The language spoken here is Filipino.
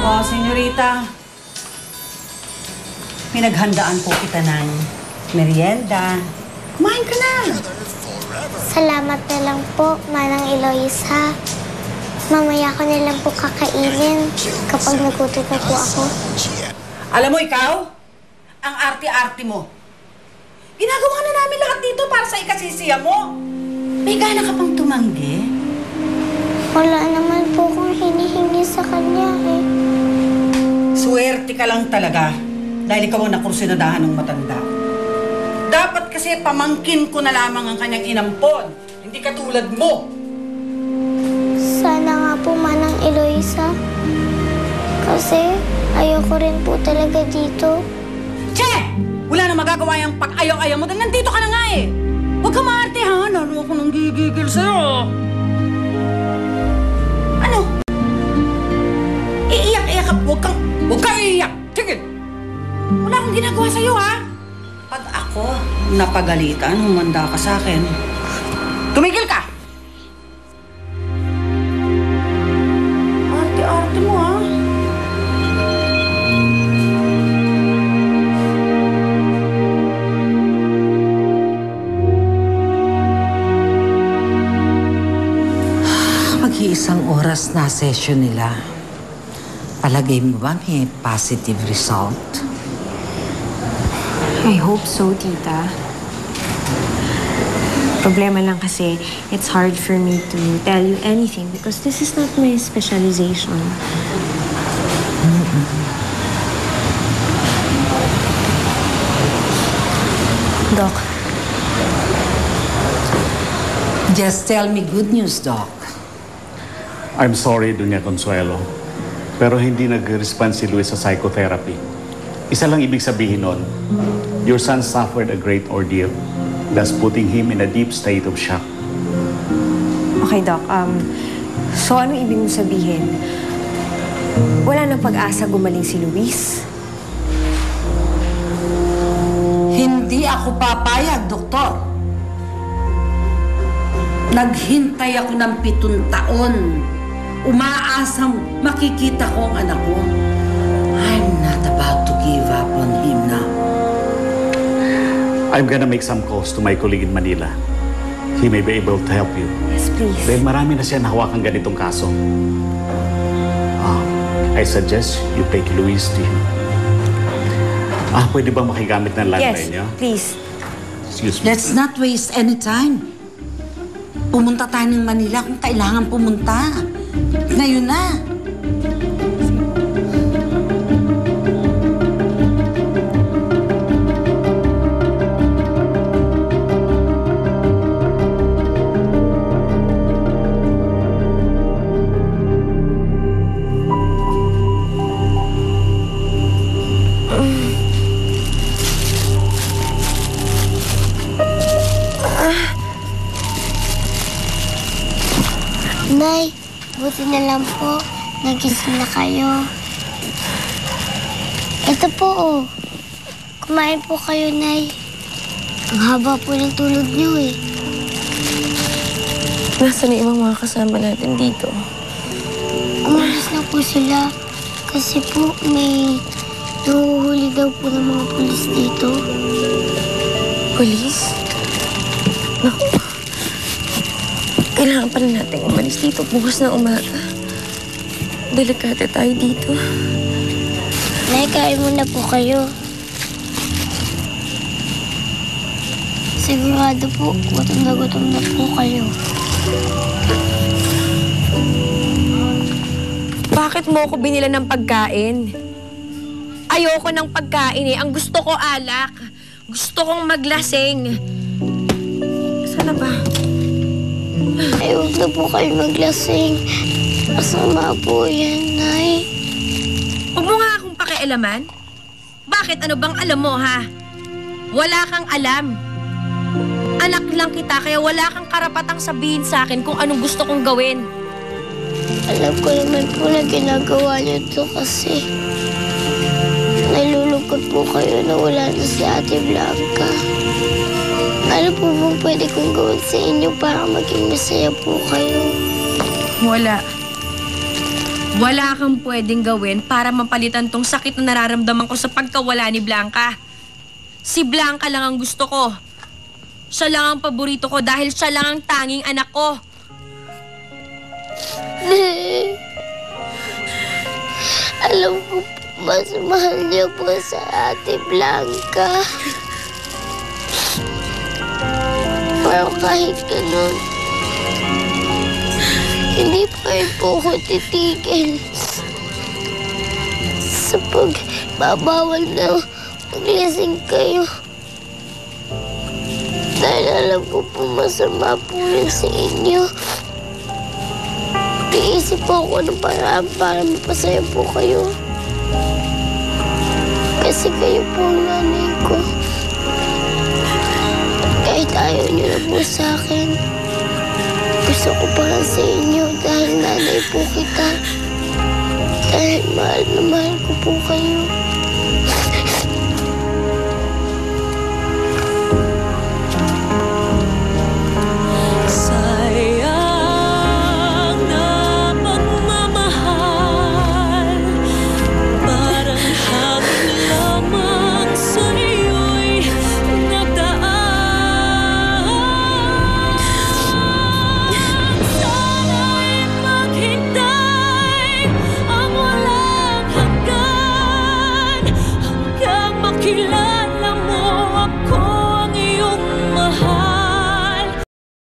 Oh, senyorita. Pinaghandaan po kita ng merienda. Kumain ka na. Salamat na lang po, Manang Eloisa. Mamaya ko na lang po kakainin kapag nagutom na po ako. Alam mo, ikaw, ang arte-arte mo. Ginagawa na namin lahat dito para sa ikasisiya mo. May gana ka pang tumanggi? Wala naman po kung hinihingi sa kanya eh. Swerte ka lang talaga dahil ikaw ang nakursinadahan ng matanda. Dapat kasi pamangkin ko na lamang ang kanyang inampon. Hindi katulad mo. Sana nga po, Manang Eloisa. Kasi ayoko rin po talaga dito. Che! Wala na magagawa yung pag-ayaw-ayaw mo dahil nandito ka na nga eh. Huwag ka maarte ha. Lalo ako nang gigigil sa'yo. Ano? Iiyak-iyak ka. Huwag kang iiyak. Sige. Wala akong ginagawa sa'yo ha. Pag ako napagalitan, humanda ka sa akin. Tumigil ka! Arte-arte mo ha. Mag-iisang oras na session nila. Palagay mo ba may positive result? I hope so, tita. Problema lang kasi, it's hard for me to tell you anything because this is not my specialization. Doc. Just tell me good news, Doc. I'm sorry, Doña Consuelo. Pero hindi nag-respond si Luis sa psychotherapy. Isa lang ibig sabihin nun, your son suffered a great ordeal, thus putting him in a deep state of shock. Okay, Doc. So ano ibig mo sabihin? Wala nang pag-asa gumaling si Luis? Hindi ako papayag, Doktor. Naghintay ako ng 7 taon. Umaasang makikita ko ang anak ko. I'm not about to give up on him now. I'm gonna make some calls to my colleague in Manila. He may be able to help you. Yes, please. Dahil marami na siya nahawakang ganitong kaso. I suggest you take Luis to him. Pwede ba makigamit ng landline niya? Yes, please. Excuse me. Let's not waste any time. Pumunta tayo ng Manila kung kailangan pumunta. Ngayon na. Nay, buti na lang po. Nagising na kayo. Ito po, oh. Kumain po kayo, Nay. Ang haba po ng tulog niyo, eh. Nasaan na ibang mga kasama natin dito? Umalis na po sila. Kasi po, may nahuhuli daw po ng mga pulis dito. Police? Naku. Kailangan pa rin natin umalis dito bukas na umaga. Delikate tayo dito. Nay, kain muna po kayo. Sigurado po, gutom na po kayo. Bakit mo ako binila ng pagkain? Ayoko ng pagkain eh. Ang gusto ko alak. Gusto kong maglasing. Sana ba? Ay, huwag na po kayo maglasing. Masama po yan, Nay. Huwag mo nga akong pakialaman. Bakit? Ano bang alam mo, ha? Wala kang alam. Anak lang kita, kaya wala kang karapatang sabihin sa akin kung anong gusto kong gawin. Alam ko naman po na ginagawa niyo ito kasi nalulungkot po kayo na wala na si Ate Blanca. Ano po bang pwede kong gawin sa inyo para maging masaya po kayo? Wala. Wala kang pwedeng gawin para mapalitan tong sakit na nararamdaman ko sa pagkawala ni Blanca. Si Blanca lang ang gusto ko. Siya lang ang paborito ko dahil siya lang ang tanging anak ko. Alam ko po, mas mahal niyo po sa Ate Blanca. Pero kahit ganun, hindi pa rin po ako titigil sa pagbabawal na maglasing kayo. Dahil alam ko po masama po yun sa inyo. Iisip po ako ng paraan para mapasaya po kayo. Kasi kayo po ang nanay ko. Kahit ayaw niyo na po sa akin, gusto ko pa lang sa inyo dahil nanay po kita. Dahil mahal na mahal ko po kayo.